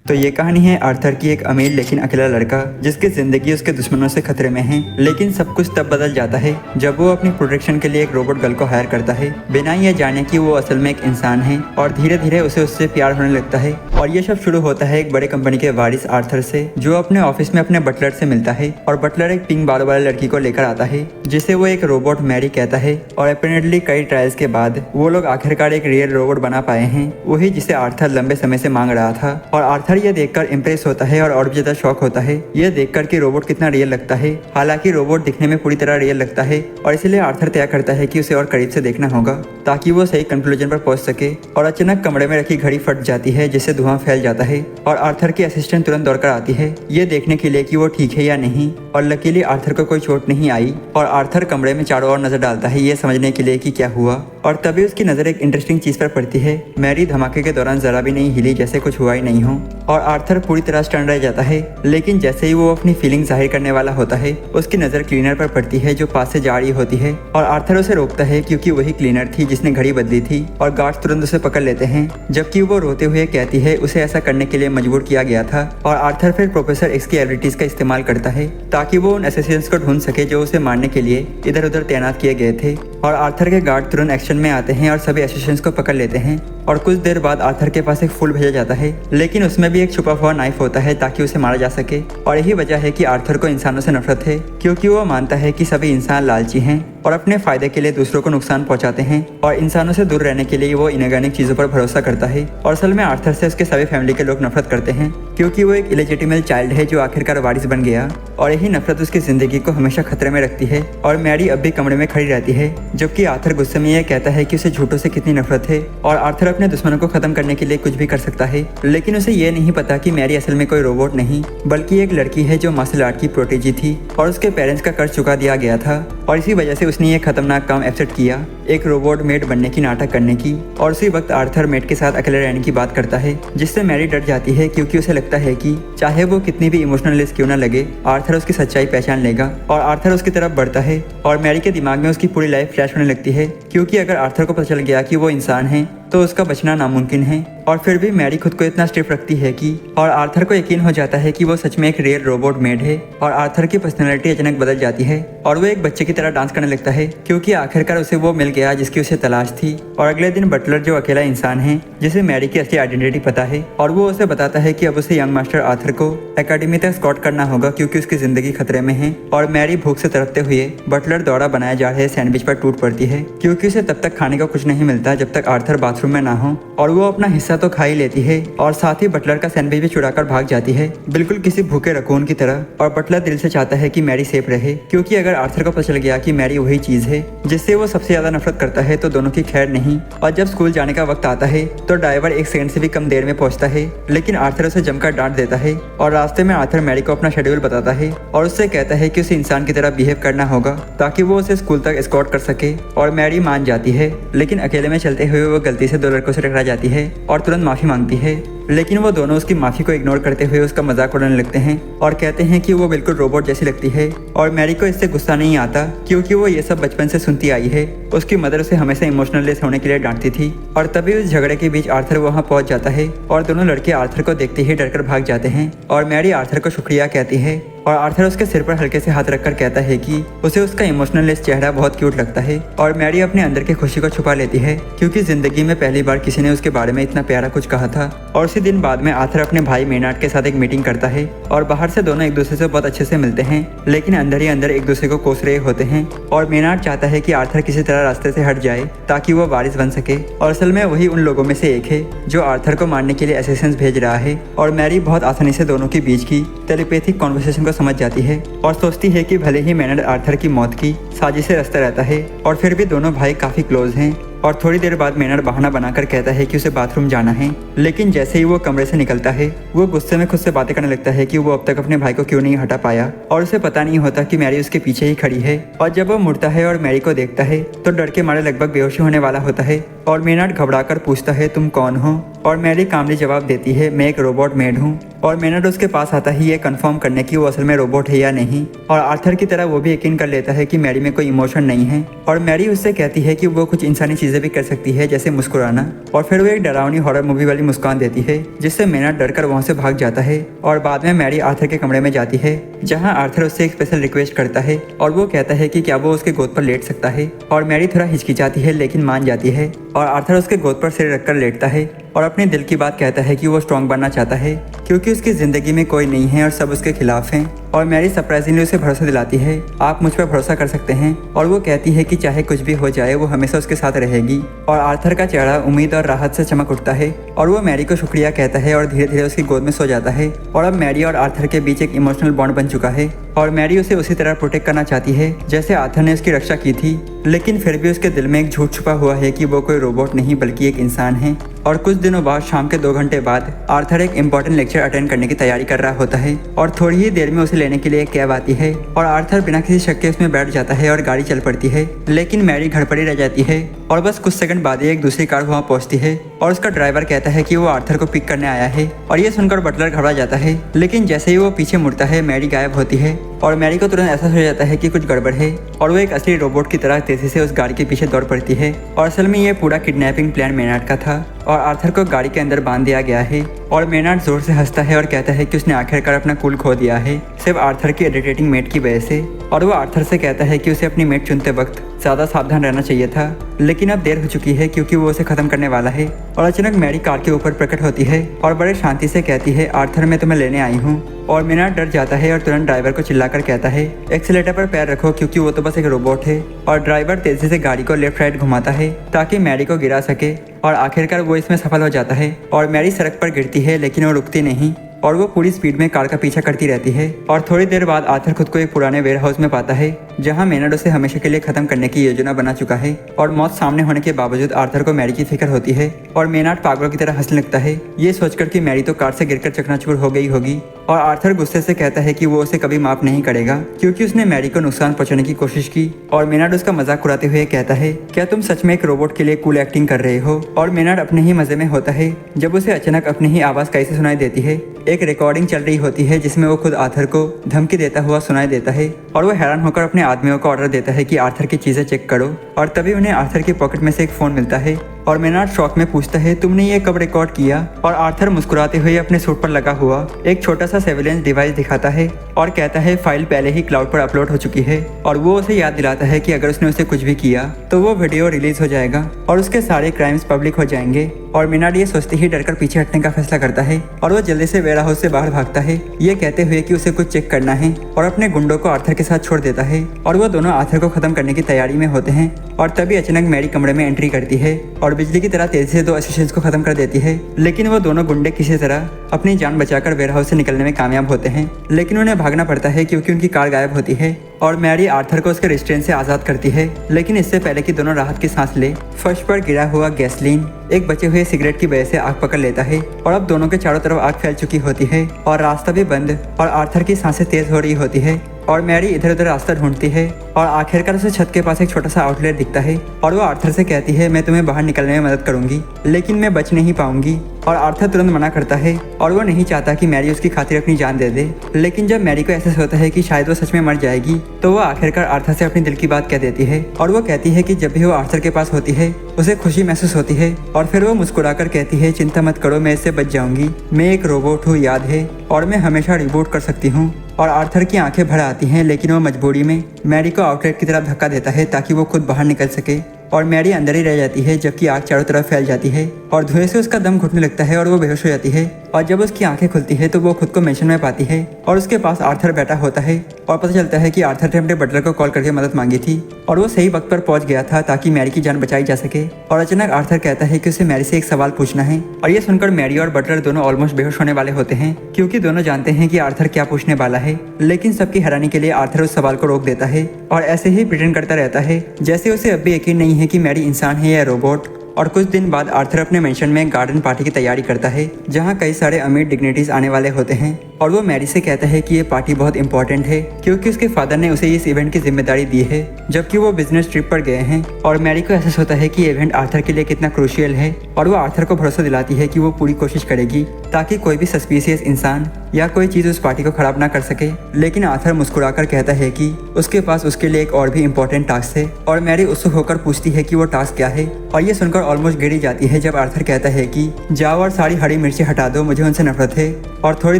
तो ये कहानी है आर्थर की, एक अमीर लेकिन अकेला लड़का जिसकी जिंदगी उसके दुश्मनों से खतरे में है। लेकिन सब कुछ तब बदल जाता है जब वो अपनी प्रोटेक्शन के लिए एक रोबोट गर्ल को हायर करता है, बिना ये जाने कि वो असल में एक इंसान है। और धीरे धीरे उसे उससे प्यार होने लगता है। और ये सब शुरू होता है एक बड़े कंपनी के वारिस आर्थर से, जो अपने ऑफिस में अपने बटलर से मिलता है। और बटलर एक पिंक बालों वाले लड़की को लेकर आता है जिसे वो एक रोबोट मैरी कहता है। और अपेरेंटली कई ट्रायल्स के बाद वो लोग आखिरकार एक रियल रोबोट बना पाए हैं, वही जिसे आर्थर लंबे समय से मांग रहा था। और आर्थर ये देखकर इम्प्रेस होता है और भी ज्यादा शॉक होता है ये देखकर कि रोबोट कितना रियल लगता है। हालांकि रोबोट दिखने में पूरी तरह रियल लगता है और इसलिए आर्थर तय करता है कि उसे और करीब से देखना होगा ताकि वो सही कंक्लूजन पर पहुंच सके। और अचानक कमरे में रखी घड़ी फट जाती है जिससे धुआं फैल जाता है और आर्थर की असिस्टेंट तुरंत दौड़कर आती है ये देखने के लिए कि वो ठीक है या नहीं। और लकीली आर्थर को कोई चोट नहीं आई और आर्थर कमरे में चारों ओर नजर डालता है ये समझने के लिए कि क्या हुआ। और तभी उसकी नजर एक इंटरेस्टिंग चीज पर पड़ती है। मैरी धमाके के दौरान जरा भी नहीं हिली, जैसे कुछ हुआ ही नहीं हो। और आर्थर पूरी तरह स्टन रह जाता है। लेकिन जैसे ही वो अपनी फीलिंग जाहिर करने वाला होता है उसकी नजर क्लीनर पर पड़ती है जो पास से जा रही होती है। और आर्थर उसे रोकता है क्योंकि वही क्लीनर थी जिसने घड़ी बदली थी। और गार्ड्स तुरंत उसे पकड़ लेते हैं जबकि वो रोते हुए कहती है उसे ऐसा करने के लिए मजबूर किया गया था। और आर्थर फिर प्रोफेसर एक्स की एबिलिटीज का इस्तेमाल करता है ताकि वो उन असैसिन्स को ढूंढ सके जो उसे मारने के लिए इधर उधर तैनात किए गए थे। और आर्थर के गार्ड तुरंत एक्शन में आते हैं और सभी असैसिन्स को पकड़ लेते हैं। और कुछ देर बाद आर्थर के पास एक फूल भेजा जाता है, लेकिन उसमें भी एक छुपा हुआ नाइफ होता है ताकि उसे मारा जा सके। और यही वजह है कि आर्थर को इंसानों से नफरत है, क्योंकि वो मानता है कि सभी इंसान लालची हैं और अपने फायदे के लिए दूसरों को नुकसान पहुंचाते हैं। और इंसानों से दूर रहने के लिए वो इनऑर्गेनिक चीजों पर भरोसा करता है। और असल में आर्थर से उसके सभी फैमिली के लोग नफरत करते हैं, क्योंकि वो एक इलेजिटिमेट चाइल्ड है जो आखिरकार वारिस बन गया। और यही नफरत उसकी जिंदगी को हमेशा खतरे में रखती है। और मैरी अब भी कमरे में खड़ी रहती है, जबकि आर्थर गुस्से में यह कहता है कि उसे झूठों से कितनी नफरत है और आर्थर अपने दुश्मनों को खत्म करने के लिए कुछ भी कर सकता है। लेकिन उसे ये नहीं पता कि मैरी असल में कोई रोबोट नहीं बल्कि एक लड़की है जो मार्शल आर्ट की प्रोटेजी थी और उसके पेरेंट्स का कर्ज चुका दिया गया था। और इसी वजह से उसने ये खतरनाक काम एक्सेप्ट किया, एक रोबोट मेड बनने की नाटक करने की। और उसी वक्त आर्थर मेड के साथ अकेले रहने की बात करता है, जिससे मैरी डर जाती है क्योंकि उसे लगता है कि चाहे वो कितनी भी इमोशनलेस क्यों ना लगे, आर्थर उसकी सच्चाई पहचान लेगा। और आर्थर उसकी तरफ बढ़ता है और मैरी के दिमाग में उसकी पूरी लाइफ फ्लैश होने लगती है, क्योंकि अगर आर्थर को पता चल गया कि वो इंसान है तो उसका बचना नामुमकिन है। और फिर भी मैरी खुद को इतना स्टिफ रखती है कि और आर्थर को यकीन हो जाता है कि वो सच में एक रियल रोबोट मेड है। और आर्थर की पर्सनैलिटी अचानक बदल जाती है और वो एक बच्चे की तरह डांस करने लगता है, क्योंकि आखिरकार उसे वो मिल गया जिसकी उसे तलाश थी। और अगले दिन बटलर, जो अकेला इंसान है जिसे मैरी की असली आइडेंटिटी पता है, और वो उसे बताता है कि अब उसे यंग मास्टर आर्थर को एकेडमी तक स्कॉट करना होगा क्योंकि उसकी जिंदगी खतरे में है। और मैरी भूख से तड़पते हुए बटलर द्वारा बनाए जा रहे सैंडविच पर टूट पड़ती है, क्योंकि उसे तब तक खाने को कुछ नहीं मिलता जब तक आर्थर बाथरूम में ना हो। और वो अपना हिस्सा तो खा ही लेती है और साथ ही बटलर का सैंडविच भी चुराकर भाग जाती है, बिल्कुल किसी भूखे रकून की तरह। और बटलर दिल से चाहता है कि मैरी सेफ रहे, क्योंकि अगर आर्थर को पता चल गया कि मैरी वही चीज है जिससे वो सबसे ज्यादा नफरत करता है तो दोनों की खैर नहीं। और जब स्कूल जाने का वक्त आता है तो ड्राइवर एक सेकंड से भी कम देर में पहुंचता है, लेकिन आर्थर उसे जमकर डांट देता है। और रास्ते में आर्थर मैरी को अपना शेड्यूल बताता है और उससे कहता है कि उसे इंसान की तरह बिहेव करना होगा ताकि वो उसे स्कूल तक एस्कॉर्ट कर सके। और मैरी मान जाती है, लेकिन अकेले में चलते हुए वो गलती से दो लड़कों से टकरा जाती है और तुरंत माफी मांगती है। लेकिन वो दोनों उसकी माफी को इग्नोर करते हुए उसका मजाक उड़ाने लगते हैं और कहते हैं कि वो बिल्कुल रोबोट जैसी लगती है। और मैरी को इससे गुस्सा नहीं आता, क्योंकि वो ये सब बचपन से सुनती आई है। उसकी मदर उसे हमेशा इमोशनलेस होने के लिए डांटती थी। और तभी उस झगड़े के बीच आर्थर वहाँ पहुंच जाता है और दोनों लड़के आर्थर को देखते ही डरकर भाग जाते हैं। और मैरी आर्थर को शुक्रिया कहती है और आर्थर उसके सिर पर हल्के से हाथ रखकर कहता है कि उसे उसका इमोशनलेस चेहरा बहुत क्यूट लगता है। और मैरी अपने अंदर की खुशी को छुपा लेती है, क्योंकि जिंदगी में पहली बार किसी ने उसके बारे में इतना प्यारा कुछ कहा था। और उसी दिन बाद में आर्थर अपने भाई मेनार्ड के साथ एक मीटिंग करता है और बाहर से दोनों एक दूसरे से बहुत अच्छे से मिलते हैं, लेकिन अंदर ही अंदर एक दूसरे को कोस रहे होते हैं। और मेनार्ड चाहता है कि आर्थर किसी तरह रास्ते से हट जाए ताकि वो वारिस बन सके। और असल में वही उन लोगों में से एक है जो आर्थर को मारने के लिए असैसिन्स भेज रहा है। और मैरी बहुत आसानी से दोनों के बीच की टेलीपैथिक कॉन्वर्सेशन को समझ जाती है और सोचती है कि भले ही मेनार्ड आर्थर की मौत की साजिश से रचता रहता है और फिर भी दोनों भाई काफी क्लोज हैं। और थोड़ी देर बाद मेनार्ड बहाना बनाकर कहता है कि उसे बाथरूम जाना है, लेकिन जैसे ही वो कमरे से निकलता है वो गुस्से में खुद से बातें करने लगता है कि वो अब तक अपने भाई को क्यों नहीं हटा पाया। और उसे पता नहीं होता कि मैरी उसके पीछे ही खड़ी है। और जब वो मुड़ता है और मैरी को देखता है तो डर के मारे लगभग बेहोशी होने वाला होता है। और मेनार्ड घबराकर पूछता है तुम कौन हो? और मैरी कामली जवाब देती है मैं एक रोबोट मेड हूँ। और मेनर्ड उसके पास आता ही ये कंफर्म करने की वो असल में रोबोट है या नहीं। और आर्थर की तरह वो भी यकीन कर लेता है कि मैरी में कोई इमोशन नहीं है। और मैरी उससे कहती है कि वो कुछ इंसानी चीजें भी कर सकती है, जैसे मुस्कुराना। और फिर वो एक डरावनी हॉरर मूवी वाली मुस्कान देती है, जिससे मेनर्ड डरकर वहां से भाग जाता है। और बाद में मैरी आर्थर के कमरे में जाती है, जहाँ आर्थर उससे एक स्पेशल रिक्वेस्ट करता है और वो कहता है कि क्या वो उसके गोद पर लेट सकता है। और मैरी थोड़ा हिचकिचाती है लेकिन मान जाती है और आर्थर उसके गोद पर सिर रखकर लेटता है और अपने दिल की बात कहता है कि वो स्ट्रांग बनना चाहता है, क्योंकि उसकी जिंदगी में कोई नहीं है और सब उसके खिलाफ हैं। और मैरी सरप्राइजिंगली उसे भरोसा दिलाती है, आप मुझ पर भरोसा कर सकते हैं। और वो कहती है कि चाहे कुछ भी हो जाए वो हमेशा उसके साथ रहेगी। और आर्थर का चेहरा उम्मीद और राहत से चमक उठता है और वो मैरी को शुक्रिया कहता है और धीरे धीरे उसकी गोद में सो जाता है। और अब मैरी और आर्थर के बीच एक इमोशनल बॉन्ड बन चुका है और मैरी उसे उसी तरह प्रोटेक्ट करना चाहती है जैसे आर्थर ने उसकी रक्षा की थी। लेकिन फिर भी उसके दिल में एक झूठ छुपा हुआ है कि वो कोई रोबोट नहीं बल्कि एक इंसान है। और कुछ दिनों बाद शाम के 2 घंटे बाद आर्थर एक इम्पोर्टेंट लेक्चर अटेंड करने की तैयारी कर रहा होता है और थोड़ी ही देर में उसे लेने के लिए एक कैब आती है और आर्थर बिना किसी शक के उसमें बैठ जाता है और गाड़ी चल पड़ती है। लेकिन मैरी घर पर ही रह जाती है और बस कुछ सेकंड बाद ही एक दूसरी कार वहाँ पहुँचती है और उसका ड्राइवर कहता है कि वो आर्थर को पिक करने आया है। और ये सुनकर बटलर घबरा जाता है, लेकिन जैसे ही वो पीछे मुड़ता है मैरी गायब होती है और मैरी को तुरंत एहसास हो जाता है कि कुछ गड़बड़ है और वो एक असली रोबोट की तरह तेजी से उस गाड़ी के पीछे दौड़ पड़ती है। और असल में ये पूरा किडनैपिंग प्लान मेनार्ड का था और आर्थर को गाड़ी के अंदर बांध दिया गया है। और मेनार्ड जोर से हंसता है और कहता है कि उसने आखिरकार अपना कूल खो दिया है, सिर्फ आर्थर की इरिटेटिंग मेट की वजह से। और वो आर्थर से कहता है कि उसे अपनी मेट चुनते वक्त ज़्यादा सावधान रहना चाहिए था, लेकिन अब देर हो चुकी है क्योंकि वो उसे खत्म करने वाला है। और अचानक मैरी कार के ऊपर प्रकट होती है और बड़े शांति से कहती है, आर्थर मैं तुम्हें लेने आई हूँ। और मेनार्ड डर जाता है और तुरंत ड्राइवर को चिल्लाकर कहता है, एक्सीलेटर पर पैर रखो क्योंकि वो तो बस एक रोबोट है। और ड्राइवर तेजी से गाड़ी को लेफ्ट राइट घुमाता है ताकि मैरी को गिरा सके और आखिरकार वो इसमें सफल हो जाता है। और मैरी सड़क पर गिरती है लेकिन वो रुकती नहीं और वो पूरी स्पीड में कार का पीछा करती रहती है। और थोड़ी देर बाद आर्थर खुद को एक पुराने वेयर हाउस में पाता है जहां मेनार्ड उसे हमेशा के लिए खत्म करने की योजना बना चुका है। और मौत सामने होने के बावजूद आर्थर को मैरी की फिक्र होती है और मेनार्ड पागलों की तरह हंसने लगता है, ये सोचकर कि मैरी तो कार से गिरकर चकनाचूर हो गई होगी। और आर्थर गुस्से से कहता है कि वो उसे कभी माफ नहीं करेगा क्योंकि उसने मैरी को नुकसान पहुंचाने की कोशिश की। और मेनार्ड उसका मजाक उड़ाते हुए कहता है, क्या तुम सच में एक रोबोट के लिए कूल एक्टिंग कर रहे हो। और मेनार्ड अपने ही मजे में होता है जब उसे अचानक अपनी ही आवाज कैसे सुनाई देती है। एक रिकॉर्डिंग चल रही होती है जिसमें वो खुद आर्थर को धमकी देता हुआ सुनाई देता है और वो हैरान होकर अपने आदमियों को ऑर्डर देता है कि आर्थर की चीजें चेक करो। और तभी उन्हें आर्थर की पॉकेट में से एक फोन मिलता है और मेनार्ड शॉक में पूछता है, तुमने ये कब रिकॉर्ड किया। और आर्थर मुस्कुराते हुए अपने सूट पर लगा हुआ एक छोटा सा सर्विलेंस डिवाइस दिखाता है और कहता है फाइल पहले ही क्लाउड पर अपलोड हो चुकी है। और वो उसे याद दिलाता है कि अगर उसने उसे कुछ भी किया तो वो वीडियो रिलीज हो जाएगा और उसके सारे क्राइम्स पब्लिक हो जाएंगे। और मेनार्ड ये सोचते ही डरकर पीछे हटने का फैसला करता है और वो जल्दी से वेयर हाउस से बाहर भागता है, ये कहते हुए कि उसे कुछ चेक करना है और अपने गुंडों को आर्थर के साथ छोड़ देता है। और वो दोनों आर्थर को खत्म करने की तैयारी में होते हैं और तभी अचानक मैरी कमरे में एंट्री करती है और बिजली की तरह तेजी से 2 असिस्टेंट्स को खत्म कर देती है। लेकिन वो दोनों गुंडे किसी तरह अपनी जान बचाकर वेयर हाउस से निकलने में कामयाब होते हैं, लेकिन उन्हें भागना पड़ता है क्योंकि उनकी कार गायब होती है। और मैरी आर्थर को उसके रिस्ट्रेंट से आज़ाद करती है, लेकिन इससे पहले कि दोनों राहत की सांस ले, फर्श पर गिरा हुआ गैसलीन एक बचे हुए सिगरेट की वजह से आग पकड़ लेता है और अब दोनों के चारों तरफ आग फैल चुकी होती है और रास्ता भी बंद और आर्थर की सांसें तेज हो रही होती है। और मैरी इधर उधर रास्ता ढूंढती है और आखिरकार उसे छत के पास एक छोटा सा आउटलेट दिखता है और वो आर्थर से कहती है, मैं तुम्हें बाहर निकलने में मदद करूंगी लेकिन मैं बच नहीं पाऊंगी। और आर्थर तुरंत मना करता है और वो नहीं चाहता कि मैरी उसकी खातिर अपनी जान दे दे। लेकिन जब मैरी को एहसास होता है कि शायद वो सच में मर जाएगी तो वो आखिरकार आर्थर से अपनी दिल की बात कह देती है और वो कहती है कि जब भी वो आर्थर के पास होती है उसे खुशी महसूस होती है। और फिर वो मुस्कुराकर कहती है, चिंता मत करो, मैं इससे बच जाऊंगी, मैं एक रोबोट हूँ याद है और मैं हमेशा रिबूट कर सकती हूँ। और आर्थर की आंखें भर आती हैं लेकिन वो मजबूरी में मैरी को आउटलेट की तरफ धक्का देता है ताकि वो खुद बाहर निकल सके। और मैरी अंदर ही रह जाती है जबकि आग चारों तरफ फैल जाती है और धुएं से उसका दम घुटने लगता है और वो बेहोश हो जाती है। और जब उसकी आंखें खुलती है तो वो खुद को मेंशन में पाती है और उसके पास आर्थर बैठा होता है और पता चलता है कि आर्थर ने अपने बटलर को कॉल करके मदद मांगी थी और वो सही वक्त पर पहुंच गया था ताकि मैरी की जान बचाई जा सके। और अचानक आर्थर कहता है कि उसे मैरी से एक सवाल पूछना है और ये सुनकर मैरी और बटलर दोनों ऑलमोस्ट बेहोश होने वाले होते हैं क्योंकि दोनों जानते हैं कि आर्थर क्या पूछने वाला है। लेकिन सबकी हैरानी के लिए आर्थर उस सवाल को रोक देता है और ऐसे ही प्रिटेंड करता रहता है जैसे उसे अब भी यकीन नहीं है कि मैरी इंसान है या रोबोट। और कुछ दिन बाद आर्थर अपने मेंशन में एक गार्डन पार्टी की तैयारी करता है जहां कई सारे अमीर डिग्निटीज आने वाले होते हैं और वो मैरी से कहता है कि ये पार्टी बहुत इंपॉर्टेंट है क्योंकि उसके फादर ने उसे इस इवेंट की जिम्मेदारी दी है जबकि वो बिजनेस ट्रिप पर गए हैं। और मैरी को एहसास होता है कि ये इवेंट आर्थर के लिए कितना क्रूशियल है और वो आर्थर को भरोसा दिलाती है कि वो पूरी कोशिश करेगी ताकि कोई भी सस्पिशियस इंसान या कोई चीज उस पार्टी को खराब ना कर सके। लेकिन आर्थर मुस्कुराकर कहता है कि उसके पास उसके लिए एक और भी इम्पोर्टेंट टास्क है और मैरी उत्सुक होकर पूछती है कि वो टास्क क्या है और ये सुनकर ऑलमोस्ट गिरी जाती है जब आर्थर कहता है कि जाओ और सारी हरी मिर्ची हटा दो, मुझे उनसे नफरत है। और थोड़ी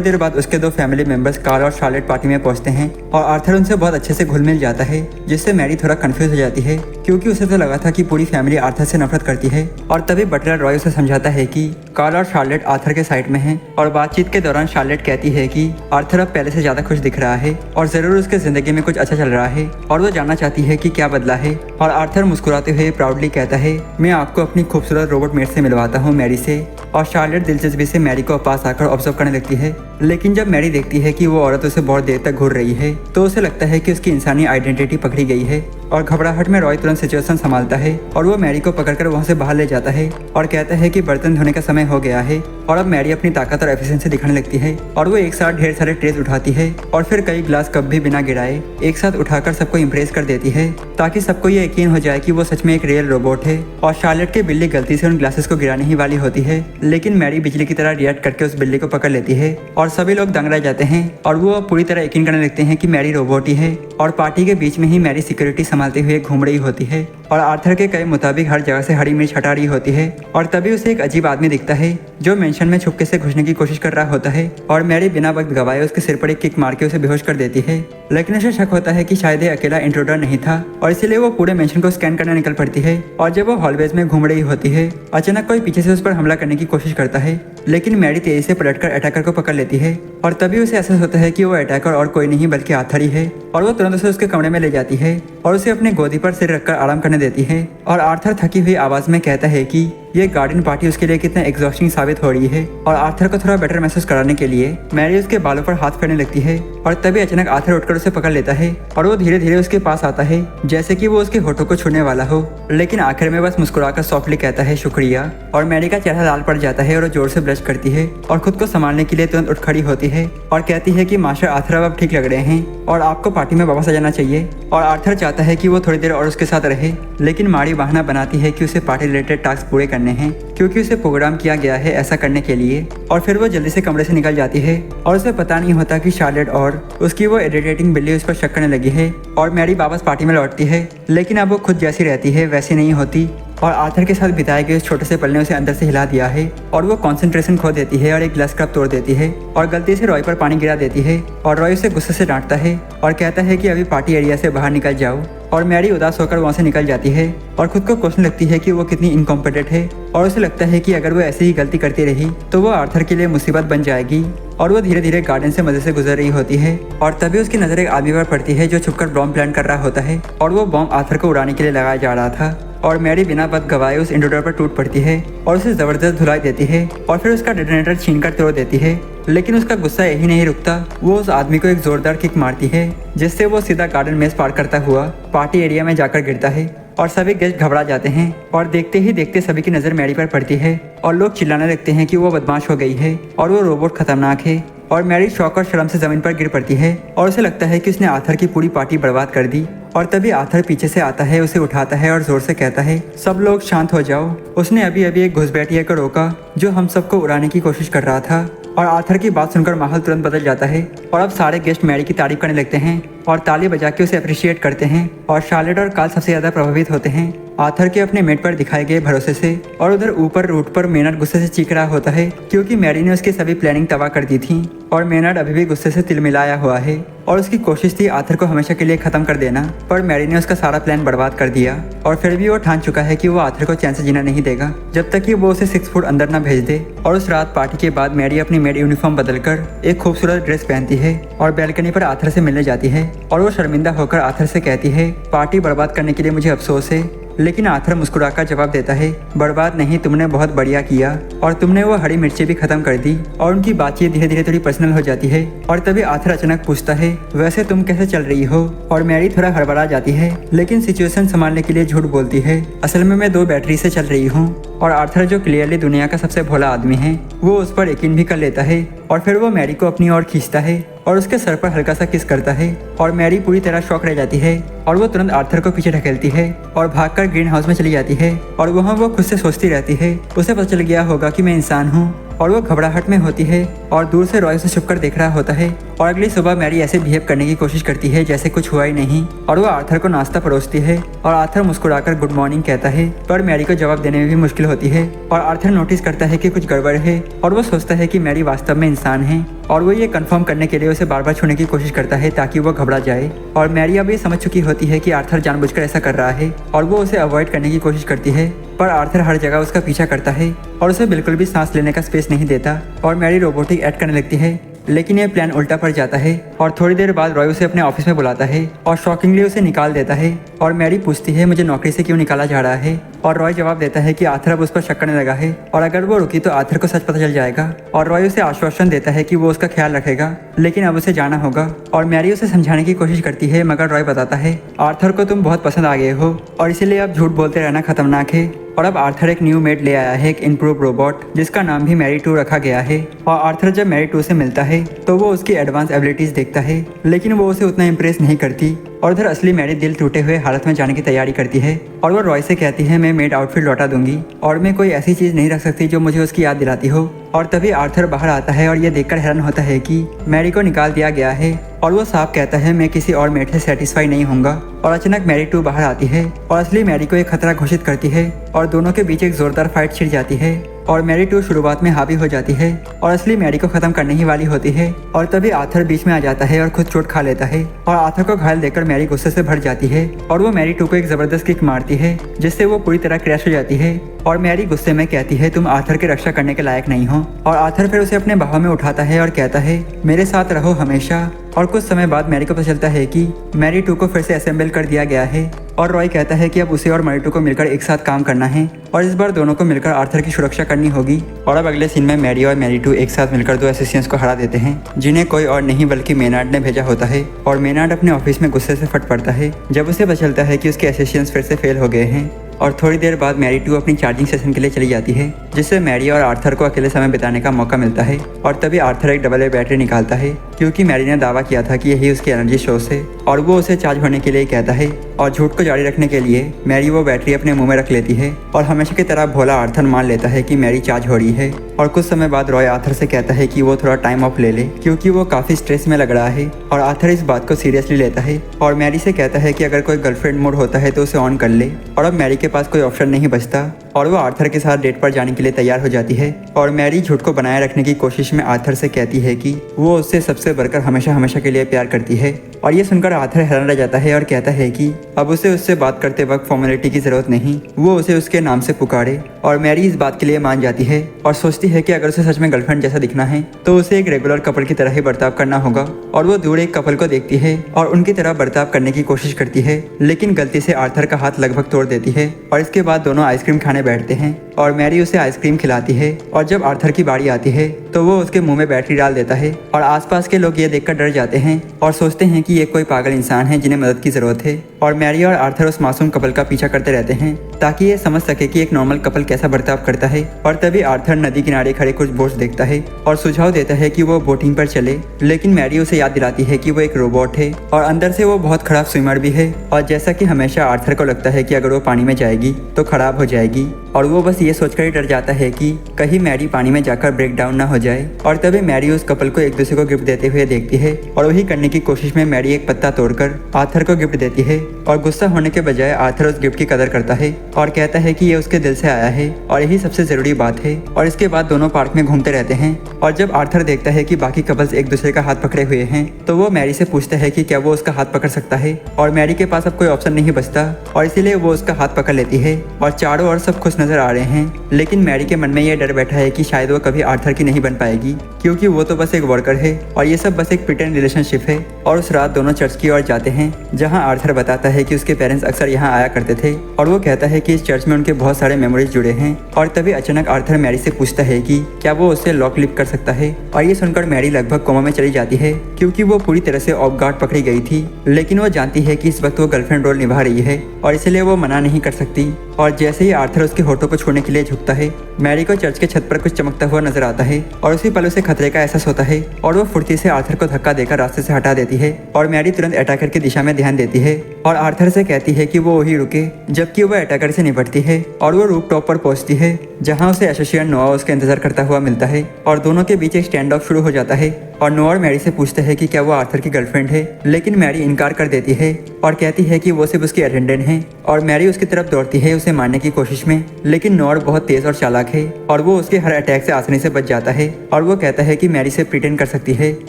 देर बाद उसके दो फैमिली मेंबर्स कार्ल और शार्लेट पार्टी में पहुंचते हैं और आर्थर उनसे बहुत अच्छे से घुल मिल जाता है जिससे मैरी थोड़ा कंफ्यूज हो जाती है क्योंकि उसे तो लगा था कि पूरी फैमिली आर्थर से नफरत करती है। और तभी बटलर रॉय उसे समझाता है कि कार्ल और शार्लेट आर्थर के साइड में हैं और बातचीत के दौरान शार्लेट कहती है कि आर्थर अब पहले से ज्यादा खुश दिख रहा है और जरूर उसके जिंदगी में कुछ अच्छा चल रहा है और वो जानना चाहती है कि क्या बदला है। और आर्थर मुस्कुराते हुए प्राउडली कहता है, मैं आपको अपनी खूबसूरत रोबोट मेट से मिलवाता हूँ मैरी से। और शार्लेट दिलचस्पी से मैरी को पास आकर ऑब्जर्व करने लगती है लेकिन जब मैरी देखती है कि वो औरत उसे बहुत देर तक घूर रही है तो उसे लगता है कि उसकी इंसानी आइडेंटिटी पकड़ी गई है। और घबराहट में रॉय तुरंत सिचुएशन संभालता है और वो मैरी को पकड़कर वहाँ से बाहर ले जाता है और कहता है कि बर्तन धोने का समय हो गया है। और अब मैरी अपनी ताकत और एफिशिएंसी दिखाने लगती है और वो एक साथ ढेर सारे ट्रेस उठाती है और फिर कई ग्लास कप भी बिना गिराए एक साथ उठाकर सबको इम्प्रेस कर देती है ताकि सबको ये यकीन हो जाए कि वो सच में एक रियल रोबोट है। और शार्लेट की बिल्ली गलती से उन ग्लासेस को गिराने ही वाली होती है लेकिन मैरी बिजली की तरह रिएक्ट करके उस बिल्ली को पकड़ लेती है और सभी लोग दंग रह जाते हैं और वो पूरी तरह यकीन करने लगते हैं कि मैरी रोबोट ही है। और पार्टी के बीच में ही मैरी सिक्योरिटी संभालते हुए घूम रही होती है और आर्थर के कहे मुताबिक हर जगह से हरी मिर्च हटा रही होती है। और तभी उसे एक अजीब आदमी दिखता है जो मेंशन में छुपके से घुसने की कोशिश कर रहा होता है और मैरी बिना वक्त गवाए उसके सिर पर एक किक मार के उसे बेहोश कर देती है। लेकिन उसे शक होता है कि शायद ये अकेला इंट्रूडर नहीं था और इसीलिए वो पूरे मेंशन को स्कैन करने निकल पड़ती है। और जब वो हॉलवेज में घूम रही होती है अचानक कोई पीछे से उस पर हमला करने की कोशिश करता है लेकिन मैरी तेजी से पलटकर अटैकर को पकड़ लेती है और तभी उसे एहसास होता है कि वो अटैकर और कोई नहीं बल्कि आर्थर ही है। और वो तुरंत उसे उसके कमरे में ले जाती है और उसे अपने गोदी पर सिर रखकर आराम करने देती है। और आर्थर थकी हुई आवाज में कहता है कि ये गार्डन पार्टी उसके लिए कितना एग्जॉस्टिंग साबित हो रही है। और आर्थर को थोड़ा बेटर महसूस कराने के लिए मैरी उसके बालों पर हाथ फेरने लगती है और तभी अचानक आर्थर उठकर उसे पकड़ लेता है और वो धीरे धीरे उसके पास आता है जैसे कि वो उसके होठों को छूने वाला हो लेकिन आखिर में बस मुस्कुराकर सॉफ्टली कहता है शुक्रिया। और मैरी का चेहरा लाल पड़ जाता है और वो जोर से ब्लश करती है और खुद को संभालने के लिए तुरंत उठ खड़ी होती है और कहती है कि मास्टर आर्थर अब ठीक लग रहे हैं और आपको पार्टी में वापस आ जाना चाहिए। और आर्थर चाहता है कि वो थोड़ी देर और उसके साथ रहे लेकिन मैरी बहाना बनाती है कि उसे पार्टी रिलेटेड टास्क पूरे करने हैं क्योंकि उसे प्रोग्राम किया गया है ऐसा करने के लिए। और फिर वो जल्दी से कमरे से निकल जाती है और उसे पता नहीं होता कि शार्लेट और उसकी वो इरिटेटिंग बिल्ली उस पर शक करने लगी है। और मैरी वापस पार्टी में लौटती है लेकिन अब वो खुद जैसी रहती है वैसी नहीं होती और आर्थर के साथ बिताए गए उस छोटे से पल ने उसे अंदर से हिला दिया है और वो कंसंट्रेशन खो देती है और एक ग्लास कप तोड़ देती है और गलती से रॉय पर पानी गिरा देती है। और रॉय उसे गुस्से से डांटता है और कहता है कि अभी पार्टी एरिया से बाहर निकल जाओ। और मैरी उदास होकर वहाँ से निकल जाती है और खुद को कोसने लगती है कि वो कितनी इनकॉम्पिटेंट है और उसे लगता है कि अगर वो ऐसे ही गलती करती रही तो वो आर्थर के लिए मुसीबत बन जाएगी। और वो धीरे धीरे गार्डन से मजे से गुजर रही होती है और तभी उसकी नजर एक आदमी पर पड़ती है जो छुपकर बॉम्ब प्लान कर रहा होता है और वो बॉम्ब आर्थर को उड़ाने के लिए लगाया जा रहा था। और मैरी बिना वक्त गवाए उस इंट्रूडर पर टूट पड़ती है और उसे जबरदस्त धुलाई देती है और फिर उसका डेटोनेटर छीनकर तोड़ देती है। लेकिन उसका गुस्सा यही नहीं रुकता, वो उस आदमी को एक जोरदार किक मारती है जिससे वो सीधा गार्डन मेज पार करता हुआ पार्टी एरिया में जाकर गिरता है और सभी गेस्ट घबरा जाते हैं। और देखते ही देखते सभी की नजर मैरी पर पड़ती है और लोग चिल्लाने लगते हैं कि वो बदमाश हो गई है और वो रोबोट खतरनाक है। और मैरी शौक और शर्म से जमीन पर गिर पड़ती है और उसे लगता है कि उसने आर्थर की पूरी पार्टी बर्बाद कर दी। और तभी आर्थर पीछे से आता है, उसे उठाता है और जोर से कहता है, सब लोग शांत हो जाओ। उसने अभी अभी एक घुसपैठिया को रोका जो हम सबको उड़ाने की कोशिश कर रहा था। और आर्थर की बात सुनकर माहौल तुरंत बदल जाता है और अब सारे गेस्ट मैरी की तारीफ करने लगते हैं और ताली बजा के उसे अप्रिशिएट करते हैं। और शार्लेट और कार्ल सबसे ज्यादा प्रभावित होते हैं आर्थर के अपने मेट पर दिखाए गए भरोसे से। और उधर ऊपर रूट पर मेनर्ड गुस्से से चीख रहा होता है क्योंकि मैरी ने उसकी सभी प्लानिंग तबाह कर दी थी और मेनर्ड अभी भी गुस्से से तिलमिलाया हुआ है और उसकी कोशिश थी आर्थर को हमेशा के लिए खत्म कर देना, पर मैरी ने उसका सारा प्लान बर्बाद कर दिया। और फिर भी वो ठान चुका है कि वो आर्थर को चैन से जीना नहीं देगा जब तक कि वो उसे 6 फुट अंदर ना भेज दे। और उस रात पार्टी के बाद मैरी अपनी मेड यूनिफॉर्म बदलकर एक खूबसूरत ड्रेस पहनती है और बैल्कनी पर आर्थर से मिलने जाती है और वो शर्मिंदा होकर आर्थर से कहती है, पार्टी बर्बाद करने के लिए मुझे अफसोस है लेकिन आर्थर मुस्कुराकर जवाब देता है, बर्बाद नहीं, तुमने बहुत बढ़िया किया और तुमने वो हरी मिर्ची भी खत्म कर दी। और उनकी बातचीत धीरे धीरे थोड़ी पर्सनल हो जाती है। और तभी आर्थर अचानक पूछता है, वैसे तुम कैसे चल रही हो? और मैरी थोड़ा हड़बड़ा जाती है, लेकिन सिचुएशन संभालने के लिए झूठ बोलती है, असल में मैं 2 बैटरी से चल रही हूँ। और आर्थर जो क्लियरली दुनिया का सबसे भोला आदमी है, वो उस पर यकीन भी कर लेता है। और फिर वो मैरी को अपनी ओर खींचता है और उसके सर पर हल्का सा किस करता है। और मैरी पूरी तरह शॉक रह जाती है और वो तुरंत आर्थर को पीछे ढकेलती है और भागकर ग्रीन हाउस में चली जाती है। और वहाँ वो खुद से सोचती रहती है, उसे पता चल गया होगा कि मैं इंसान हूँ। और वो घबराहट में होती है और दूर से रॉय से छुपकर देख रहा होता है। और अगली सुबह मैरी ऐसे बिहेव करने की कोशिश करती है जैसे कुछ हुआ ही नहीं। और वो आर्थर को नाश्ता परोसती है और आर्थर मुस्कुराकर गुड मॉर्निंग कहता है, पर मैरी को जवाब देने में भी मुश्किल होती है। और आर्थर नोटिस करता है कि कुछ गड़बड़ है और वो सोचता है कि मैरी वास्तव में इंसान है। और वो ये कंफर्म करने के लिए उसे बार बार छूने की कोशिश करता है ताकि वो घबरा जाए। और मैरी अब ये समझ चुकी होती है कि आर्थर जानबूझकर ऐसा कर रहा है और वो उसे अवॉइड करने की कोशिश करती है, पर आर्थर हर जगह उसका पीछा करता है और उसे बिल्कुल भी सांस लेने का स्पेस नहीं देता। और मैरी रोबोटिक एक्ट करने लगती है, लेकिन यह प्लान उल्टा पड़ जाता है। और थोड़ी देर बाद रॉय उसे अपने ऑफिस में बुलाता है और शॉकिंगली उसे निकाल देता है। और मैरी पूछती है, मुझे नौकरी से क्यों निकाला जा रहा है? और रॉय जवाब देता है कि आर्थर अब उस पर शक करने लगा है और अगर वो रुकी तो आर्थर को सच पता चल जाएगा। और रॉय उसे आश्वासन देता है कि वो उसका ख्याल रखेगा, लेकिन अब उसे जाना होगा। और मैरी उसे समझाने की कोशिश करती है, मगर रॉय बताता है, आर्थर को तुम बहुत पसंद आ गए हो और इसीलिए अब झूठ बोलते रहना खतरनाक है। और अब आर्थर एक न्यू मेड ले आया है, एक इम्प्रूव रोबोट, जिसका नाम भी मैरी 2 रखा गया है। और आर्थर जब मैरी 2 से मिलता है तो वो उसकी एडवांस एबिलिटीज देखता है, लेकिन वो उसे उतना इम्प्रेस नहीं करती। और उधर असली मैरी दिल टूटे हुए हालत में जाने की तैयारी करती है और वो रॉय से कहती है, मैं मेड आउटफिट लौटा दूंगी और मैं कोई ऐसी चीज़ नहीं रख सकती जो मुझे उसकी याद दिलाती हो। और तभी आर्थर बाहर आता है और ये देखकर हैरान होता है कि मैरी को निकाल दिया गया है। और वो साफ कहता है, मैं किसी और मेड से सेटिस्फाई नहीं होऊंगा। और अचानक मैरी 2 बाहर आती है और असली मैरी को एक खतरा घोषित करती है और दोनों के बीच एक जोरदार फाइट छिड़ जाती है। और मैरी 2 शुरुआत में हावी हो जाती है और असली मैरी को खत्म करने ही वाली होती है। और तभी आर्थर बीच में आ जाता है और खुद चोट खा लेता है और आर्थर को घायल देखकर मैरी गुस्से से भर जाती है और वो मैरी 2 को एक जबरदस्त किक मारती है जिससे वो पूरी तरह क्रैश हो जाती है। और मैरी गुस्से में कहती है, तुम आर्थर की रक्षा करने के लायक नहीं हो। और आर्थर फिर उसे अपने बाहों में उठाता है और कहता है, मेरे साथ रहो हमेशा। और कुछ समय बाद मैरी को पता चलता है कि मैरी 2 को फिर से असेंबल कर दिया गया है। और रॉय कहता है कि अब उसे और मैरी 2 को मिलकर एक साथ काम करना है और इस बार दोनों को मिलकर आर्थर की सुरक्षा करनी होगी। और अब अगले सीन में मैरी और मैरी 2 एक साथ मिलकर 2 एसेसियंस को हरा देते हैं, जिन्हें कोई और नहीं बल्कि मेनार्ड ने भेजा होता है। और मेनार्ड अपने ऑफिस में गुस्से से फट पड़ता है जब उसे पता चलता है कि उसके एसेसियंस फिर से फेल हो गए हैं। और थोड़ी देर बाद मैरी 2 अपनी चार्जिंग सेशन के लिए चली जाती है, जिससे मैरी और आर्थर को अकेले समय बिताने का मौका मिलता है। और तभी आर्थर एक डबल ए बैटरी निकालता है, क्योंकि मैरी ने दावा किया था कि यही उसकी एनर्जी सोर्स है और वो उसे चार्ज होने के लिए कहता है। और झूठ को जारी रखने के लिए मैरी वो बैटरी अपने मुंह में रख लेती है और हमेशा की तरह भोला आर्थर मान लेता है कि मैरी चार्ज हो रही है। और कुछ समय बाद रॉय आर्थर से कहता है कि वो थोड़ा टाइम ऑफ ले ले, क्योंकि वो काफी स्ट्रेस में लग रहा है। और आर्थर इस बात को सीरियसली लेता है और मैरी से कहता है कि अगर कोई गर्लफ्रेंड मोड होता है तो उसे ऑन कर ले। और अब मैरी के पास कोई ऑप्शन नहीं बचता और वो आर्थर के साथ डेट पर जाने के लिए तैयार हो जाती है। और मैरी झूठ को बनाए रखने की कोशिश में आर्थर से कहती है कि वो उससे सबसे बढ़कर हमेशा हमेशा के लिए प्यार करती है। और ये सुनकर आर्थर हैरान रह जाता है और कहता है कि अब उसे उससे बात करते वक्त फॉर्मेलिटी की जरूरत नहीं, वो उसे उसके नाम से पुकारे। और मैरी इस बात के लिए मान जाती है और सोचती है कि अगर उसे सच में गर्लफ्रेंड जैसा दिखना है तो उसे एक रेगुलर कपल की तरह ही बर्ताव करना होगा। और वो दूर एक कपल को देखती है और उनकी तरह बर्ताव करने की कोशिश करती है, लेकिन गलती से आर्थर का हाथ लगभग तोड़ देती है। और इसके बाद दोनों आइसक्रीम खाने बैठते हैं और मैरी उसे आइसक्रीम खिलाती है। और जब आर्थर की बारी आती है तो वो उसके मुंह में बैटरी डाल देता है और आसपास के लोग ये देखकर डर जाते हैं और सोचते हैं कि ये कोई पागल इंसान है जिन्हें मदद की जरूरत है। और मैरी और आर्थर उस मासूम कपल का पीछा करते रहते हैं ताकि ये समझ सके कि एक नॉर्मल कपल कैसा बर्ताव करता है। और तभी आर्थर नदी किनारे खड़े कुछ बोट्स देखता है और सुझाव देता है कि वो बोटिंग पर चले, लेकिन मैरी उसे याद दिलाती है कि वो एक रोबोट है और अंदर से वो बहुत खराब स्विमर भी है। और जैसा कि हमेशा आर्थर को लगता है कि अगर वो पानी में जाएगी तो खराब हो जाएगी और वो बस ये सोचकर ही डर जाता है कि कहीं मैरी पानी में जाकर ब्रेक डाउन ना हो जाए। और तभी मैरी उस कपल को एक दूसरे को गिफ्ट देते हुए देखती है और वही करने की कोशिश में मैरी एक पत्ता तोड़कर आर्थर को गिफ्ट देती है। और गुस्सा होने के बजाय आर्थर उस गिफ्ट की कदर करता है और कहता है कि ये उसके दिल से आया है और यही सबसे जरूरी बात है। और इसके बाद दोनों पार्क में घूमते रहते हैं और जब आर्थर देखता है कि बाकी कपल्स एक दूसरे का हाथ पकड़े हुए हैं तो वो मैरी से पूछता है कि क्या वो उसका हाथ पकड़ सकता है। और मैरी के पास अब कोई ऑप्शन नहीं बचता और इसीलिए वो उसका हाथ पकड़ लेती है और चारों ओर सब खुश खुश नजर आ रहे हैं, लेकिन मैरी के मन में यह डर बैठा है कि शायद वो कभी आर्थर की नहीं बन पाएगी, क्योंकि वो तो बस एक वर्कर है और ये सब बस एक प्रिटेंड रिलेशनशिप है। और उस रात दोनों चर्च की ओर जाते हैं, जहाँ आर्थर बताता है कि उसके पेरेंट्स अक्सर यहाँ आया करते थे और वो कहता है कि इस चर्च में उनके बहुत सारे मेमोरीज जुड़े हैं। और तभी अचानक आर्थर मैरी से पूछता है कि क्या वो उससे लॉक लिप कर सकता है, और ये सुनकर मैरी लगभग कोमा में चली जाती है, क्योंकि वो पूरी तरह से ऑफ गार्ड पकड़ी गई थी। लेकिन वो जानती है कि इस वक्त वो गर्लफ्रेंड रोल निभा रही है और इसलिए वो मना नहीं कर सकती। और जैसे ही आर्थर उसके होठों को छूने के लिए झुकता है, मैरी को चर्च के छत पर कुछ चमकता हुआ नजर आता है और उसी पल उसे खतरे का एहसास होता है और वो फुर्ती से आर्थर को धक्का देकर रास्ते से हटा देती है। और मैरी तुरंत अटैकर की दिशा में ध्यान देती है और आर्थर से कहती है कि वो वही रुके, जबकि वह अटैकर से निपटती है और वो रूफ टॉप पर पहुंचती है, जहां उसे एसोसिएट नोआ उसका इंतजार करता हुआ मिलता है और दोनों के बीच एक स्टैंड ऑफ शुरू हो जाता है। और नोआ मैरी से पूछता है कि क्या वो आर्थर की गर्लफ्रेंड है, लेकिन मैरी इनकार कर देती है और कहती है कि वो सिर्फ उसकी अटेंडेंट है। और मैरी उसकी तरफ दौड़ती है उसे मारने की कोशिश में, लेकिन नोआ बहुत तेज और चालाक है और वो उसके हर अटैक से आसानी से बच जाता है। और वो कहता है कि मैरी से प्रिटेंड कर सकती है,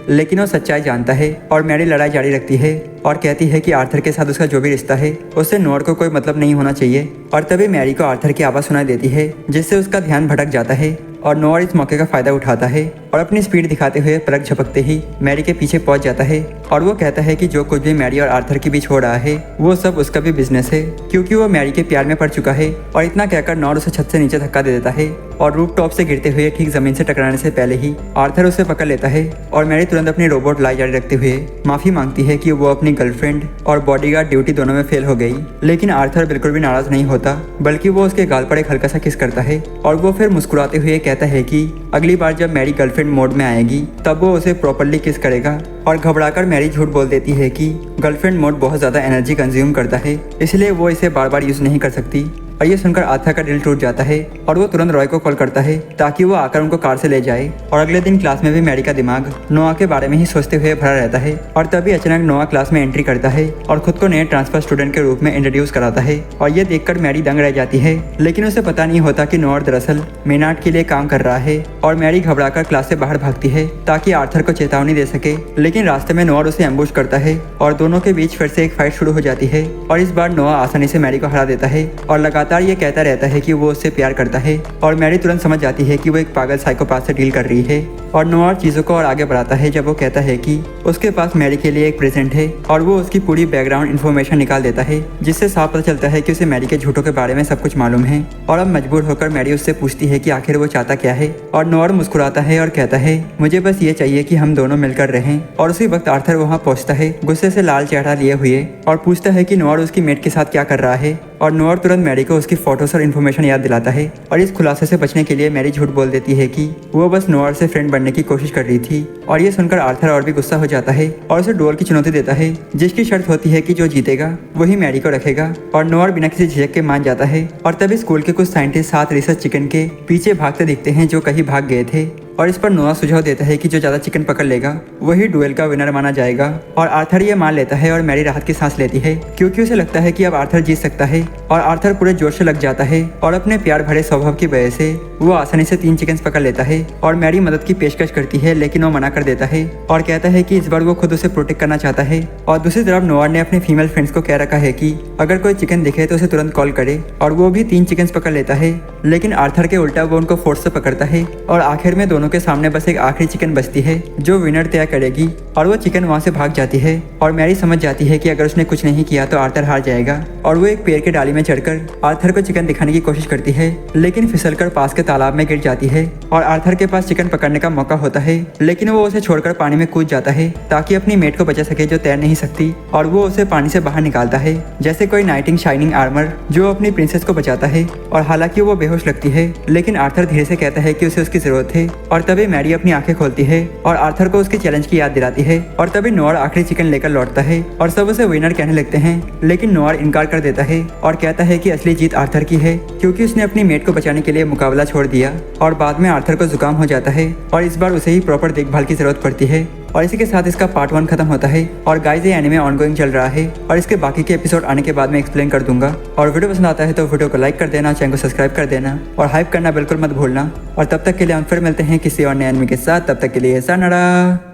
लेकिन वो सच्चाई जानता है। और मैरी लड़ाई जारी रखती है और कहती है कि आर्थर के साथ उसका जो भी रिश्ता है उससे नोआ को कोई मतलब नहीं होना चाहिए। और तभी मैरी को आर्थर की आवाज़ सुनाई देती है, जिससे उसका ध्यान भटक जाता है और नोआ इस मौके का फायदा उठाता है और अपनी स्पीड दिखाते हुए पलक झपकते ही मैरी के पीछे पहुंच जाता है। और वो कहता है कि जो कुछ भी मैरी और आर्थर के बीच हो रहा है वो सब उसका भी बिजनेस है, क्योंकि वो मैरी के प्यार में पड़ चुका है। और इतना कहकर नोआ उसे छत से नीचे धक्का दे देता है और रूफ टॉप से गिरते हुए ठीक जमीन से टकराने से पहले ही आर्थर उसे पकड़ लेता है। और मैरी तुरंत अपनी रोबोट लाई जारी रखते हुए माफी मांगती है कि वो अपनी गर्लफ्रेंड और बॉडीगार्ड ड्यूटी दोनों में फेल हो गई। लेकिन आर्थर बिल्कुल भी नाराज नहीं होता, बल्कि वो उसके गाल पर एक हल्का सा किस करता है और वो फिर मुस्कुराते हुए कहता है कि अगली बार जब मैरी गर्लफ्रेंड मोड में आएगी तब वो उसे प्रॉपर्ली किस करेगा। और घबराकर मैरी झूठ बोल देती है कि गर्लफ्रेंड मोड बहुत ज़्यादा एनर्जी कंज्यूम करता है, इसलिए वो इसे बार बार यूज़ नहीं कर सकती। और ये सुनकर आर्थर का दिल टूट जाता है और वो तुरंत रॉय को कॉल करता है ताकि वो आकर उनको कार से ले जाए। और अगले दिन क्लास में भी मैरी का दिमाग नोआ के बारे में ही सोचते हुए भरा रहता है। और तभी अचानक नोआ क्लास में एंट्री करता है और खुद को नए ट्रांसफर स्टूडेंट के रूप में इंट्रोड्यूस कराता है। और ये देखकर मैरी दंग रह जाती है, लेकिन उसे पता नहीं होता कि नोआ दरअसल मेनार्ड के लिए काम कर रहा है। और मैरी घबराकर क्लास से बाहर भागती है ताकि आर्थर को चेतावनी दे सके, लेकिन रास्ते में नोआ उसे एम्बुश करता है और दोनों के बीच फिर से एक फाइट शुरू हो जाती है। और इस बार नोआ आसानी से मैरी को हरा देता है और लगातार ये कहता रहता है कि वो उससे प्यार करता है। और मैरी तुरंत समझ जाती है कि वो एक पागल साइकोपाथ से डील कर रही है। और नोआ चीज़ों को और आगे बढ़ाता है जब वो कहता है कि उसके पास मैरी के लिए एक प्रेजेंट है और वो उसकी पूरी बैकग्राउंड इन्फॉर्मेशन निकाल देता है, जिससे साफ पता चलता है कि उसे मैरी के झूठों के बारे में सब कुछ मालूम है। और अब मजबूर होकर मैरी उससे पूछती है कि आखिर वो चाहता क्या है। और नोआ मुस्कुराता है और कहता है मुझे बस ये चाहिए कि हम दोनों मिलकर रहें। और उसी वक्त आर्थर वहाँ पहुँचता है गुस्से से लाल चेहरा लिए हुए और पूछता है कि नोआ उसकी मेट के साथ क्या कर रहा है। और नोआ तुरंत मैरी को उसकी फोटोज और इन्फॉर्मेशन याद दिलाता है। और इस खुलासे से बचने के लिए मैरी झूठ बोल देती है कि वो बस नोआ से फ्रेंड बनने की कोशिश कर रही थी। और ये सुनकर आर्थर और भी गुस्सा हो जाता है और उसे डुएल की चुनौती देता है, जिसकी शर्त होती है कि जो जीतेगा वही मैरी को रखेगा। और नोआ बिना किसी झिझक के मान जाता है। और तभी स्कूल के कुछ साइंटिस्ट साथ रिसर्च चिकन के पीछे भागते दिखते हैं जो कहीं भाग गए थे। और इस पर नोआ सुझाव देता है कि जो ज़्यादा चिकन पकड़ लेगा वही डुएल का विनर माना जाएगा। और आर्थर ये मान लेता है और मैरी राहत की सांस लेती है, क्योंकि उसे लगता है कि अब आर्थर जीत सकता है। और आर्थर पूरे जोश से लग जाता है और अपने प्यार भरे स्वभाव की वजह से वो आसानी से 3 चिकन पकड़ लेता है। और मैरी मदद की पेशकश करती है, लेकिन वो मना कर देता है और कहता है कि इस बार वो खुद उसे प्रोटेक्ट करना चाहता है। और दूसरी तरफ नोआ ने अपने फीमेल फ्रेंड्स को कह रखा है कि अगर कोई चिकन दिखे तो उसे तुरंत कॉल करे। और वो भी 3 चिकन पकड़ लेता है, लेकिन आर्थर के उल्टा वो उनको फोर्स से पकड़ता है। और आखिर में दोनों के सामने बस एक आखिरी चिकन बचती है जो विनर तय करेगी। और वो चिकन वहाँ से भाग जाती है और मैरी समझ जाती है कि अगर उसने कुछ नहीं किया तो आर्थर हार जाएगा। और वो एक पेड़ के डाली में चढ़कर आर्थर को चिकन दिखाने की कोशिश करती है, लेकिन फिसलकर पास के तालाब में गिर जाती है। और आर्थर के पास चिकन पकड़ने का मौका होता है, लेकिन वो उसे छोड़कर पानी में कूद जाता है ताकि अपनी मेट को बचा सके जो तैर नहीं सकती। और वो उसे पानी से बाहर निकालता है जैसे कोई नाइट इन शाइनिंग आर्मर जो अपनी प्रिंसेस को बचाता है। और हालांकि वो बेहोश लगती है, लेकिन आर्थर धीरे से कहता है कि उसे उसकी जरूरत है। और तभी मैरी अपनी आंखें खोलती है और आर्थर को उसके चैलेंज की याद दिलाती है। और तभी नोआ आखिरी चिकन लेकर लौटता है और सब उसे विनर कहने लगते हैं, लेकिन नोआ इनकार कर देता है और कहता है कि असली जीत आर्थर की है, क्योंकि उसने अपनी मेट को बचाने के लिए मुकाबला छोड़ दिया। और बाद में आर्थर को जुकाम हो जाता है और इस बार उसे ही प्रॉपर देखभाल की जरूरत पड़ती है। और इसी के साथ इसका पार्ट 1 खत्म होता है। और गाइस ये एनिमे ऑनगोइंग चल रहा है और इसके बाकी के एपिसोड आने के बाद में एक्सप्लेन कर दूंगा। और वीडियो पसंद आता है तो वीडियो को लाइक कर देना, चैनल को सब्सक्राइब कर देना और हाइप करना बिल्कुल मत भूलना। और तब तक के लिए हम फिर मिलते हैं किसी और नए एनिमे के साथ। तब तक के लिए sayonara।